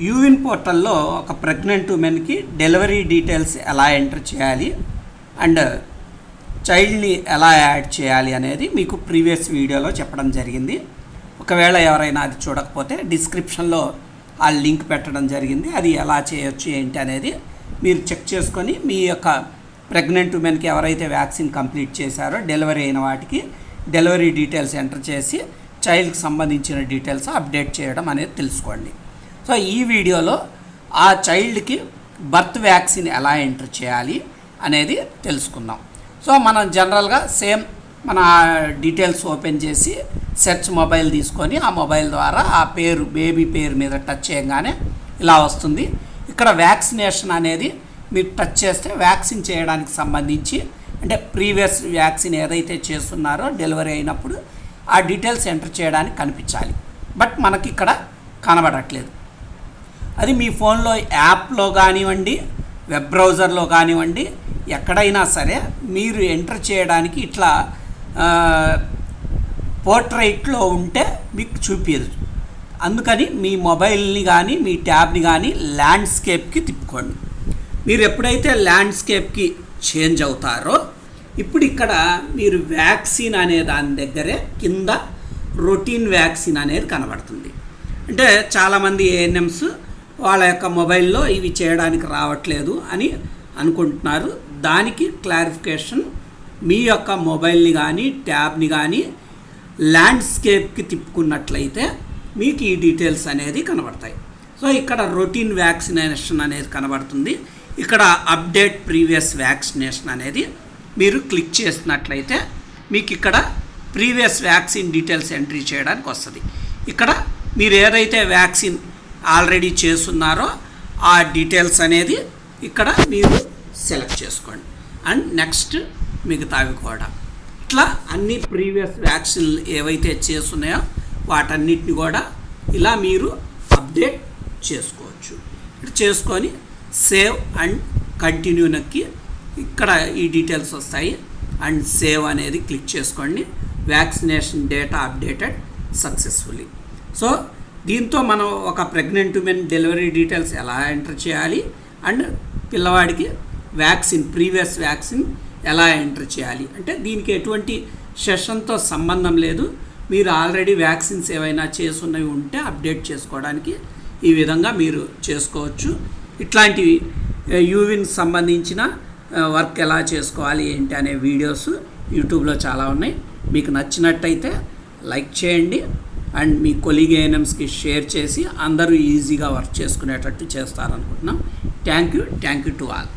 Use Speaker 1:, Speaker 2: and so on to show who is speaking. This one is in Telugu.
Speaker 1: యూవిన్ పోర్టల్లో ఒక ప్రెగ్నెంట్ ఉమెన్కి డెలివరీ డీటెయిల్స్ ఎలా ఎంటర్ చేయాలి అండ్ చైల్డ్ని ఎలా యాడ్ చేయాలి అనేది మీకు ప్రీవియస్ వీడియోలో చెప్పడం జరిగింది. ఒకవేళ ఎవరైనా అది చూడకపోతే డిస్క్రిప్షన్లో ఆ లింక్ పెట్టడం జరిగింది. అది ఎలా చేయొచ్చు ఏంటి అనేది మీరు చెక్ చేసుకొని మీ యొక్క ప్రెగ్నెంట్ ఉమెన్కి ఎవరైతే వ్యాక్సిన్ కంప్లీట్ చేశారో డెలివరీ అయిన వాటికి డెలివరీ డీటెయిల్స్ ఎంటర్ చేసి చైల్డ్కి సంబంధించిన డీటెయిల్స్ అప్డేట్ చేయడం అనేది తెలుసుకోండి. సో ఈ వీడియోలో ఆ చైల్డ్కి బర్త్ వ్యాక్సిన్ ఎలా ఎంటర్ చేయాలి అనేది తెలుసుకుందాం. సో మనం జనరల్గా సేమ్ మన డీటెయిల్స్ ఓపెన్ చేసి సెర్చ్ మొబైల్ తీసుకొని ఆ మొబైల్ ద్వారా ఆ పేరు బేబీ పేరు మీద టచ్ చేయగానే ఇలా వస్తుంది. ఇక్కడ వ్యాక్సినేషన్ అనేది మీరు టచ్ చేస్తే వ్యాక్సిన్ చేయడానికి సంబంధించి అంటే ప్రీవియస్ వ్యాక్సిన్ ఏదైతే చేస్తున్నారో డెలివరీ అయినప్పుడు ఆ డీటెయిల్స్ ఎంటర్ చేయడానికి కనిపించాలి. బట్ మనకి ఇక్కడ కనబడట్లేదు. అది మీ ఫోన్లో యాప్లో కానివ్వండి, వెబ్ బ్రౌజర్లో కానివ్వండి, ఎక్కడైనా సరే మీరు ఎంటర్ చేయడానికి ఇట్లా పోర్ట్రైట్లో ఉంటే మీకు చూపించదు. అందుకని మీ మొబైల్ని కానీ మీ ట్యాబ్ని కానీ ల్యాండ్స్కేప్కి తిప్పుకోండి. మీరు ఎప్పుడైతే ల్యాండ్స్కేప్కి చేంజ్ అవుతారో ఇప్పుడు ఇక్కడ మీరు వ్యాక్సిన్ అనే దాని దగ్గరే కింద రొటీన్ వ్యాక్సిన్ అనేది కనబడుతుంది. అంటే చాలామంది ఏఎన్ఎమ్స్ వాళ్ళ యొక్క మొబైల్లో ఇవి చేయడానికి రావట్లేదు అని అనుకుంటున్నారు. దానికి క్లారిఫికేషన్ మీ యొక్క మొబైల్ని కానీ ట్యాబ్ని కానీ ల్యాండ్స్కేప్కి తిప్పుకున్నట్లయితే మీకు ఈ డీటెయిల్స్ అనేది కనబడతాయి. సో ఇక్కడ రొటీన్ వ్యాక్సినేషన్ అనేది కనబడుతుంది. ఇక్కడ అప్డేట్ ప్రీవియస్ వ్యాక్సినేషన్ అనేది మీరు క్లిక్ చేసినట్లయితే మీకు ఇక్కడ ప్రీవియస్ వ్యాక్సిన్ డీటెయిల్స్ ఎంట్రీ చేయడానికి వస్తుంది. ఇక్కడ మీరు ఏదైతే వ్యాక్సిన్ ఆల్రెడీ చేస్తున్నారో ఆ డీటెయిల్స్ అనేది ఇక్కడ మీరు సెలెక్ట్ చేసుకోండి. అండ్ నెక్స్ట్ మిగతావి కూడా ఇట్లా అన్ని ప్రీవియస్ వ్యాక్సిన్లు ఏవైతే చేస్తున్నాయో వాటన్నిటిని కూడా ఇలా మీరు అప్డేట్ చేసుకోవచ్చు. ఇట్లా చేసుకొని సేవ్ అండ్ కంటిన్యూ నొక్కి ఇక్కడ ఈ డీటెయిల్స్ వస్తాయి. అండ్ సేవ్ అనేది క్లిక్ చేసుకోండి. Vaccination data updated successfully. So దీంతో మనం ఒక ప్రెగ్నెంట్ ఉమెన్ డెలివరీ డీటెయిల్స్ ఎలా ఎంటర్ చేయాలి అండ్ పిల్లవాడికి వ్యాక్సిన్ ప్రీవియస్ వ్యాక్సిన్ ఎలా ఎంటర్ చేయాలి అంటే దీనికి ఎటువంటి సెషన్తో సంబంధం లేదు. మీరు ఆల్రెడీ వ్యాక్సిన్స్ ఏవైనా చేసున్నవి ఉంటే అప్డేట్ చేసుకోవడానికి ఈ విధంగా మీరు చేసుకోవచ్చు. ఇట్లాంటివి యూవిన్ సంబంధించిన వర్క్ ఎలా చేసుకోవాలి ఏంటి అనే వీడియోస్ యూట్యూబ్లో చాలా ఉన్నాయి. మీకు నచ్చినట్టయితే లైక్ చేయండి అండ్ మీ కొలీగ్ ఏఎన్ఎమ్స్కి షేర్ చేసి అందరూ ఈజీగా వర్క్ చేసుకునేటట్టు చేస్తారనుకుంటున్నాం. Thank you to all.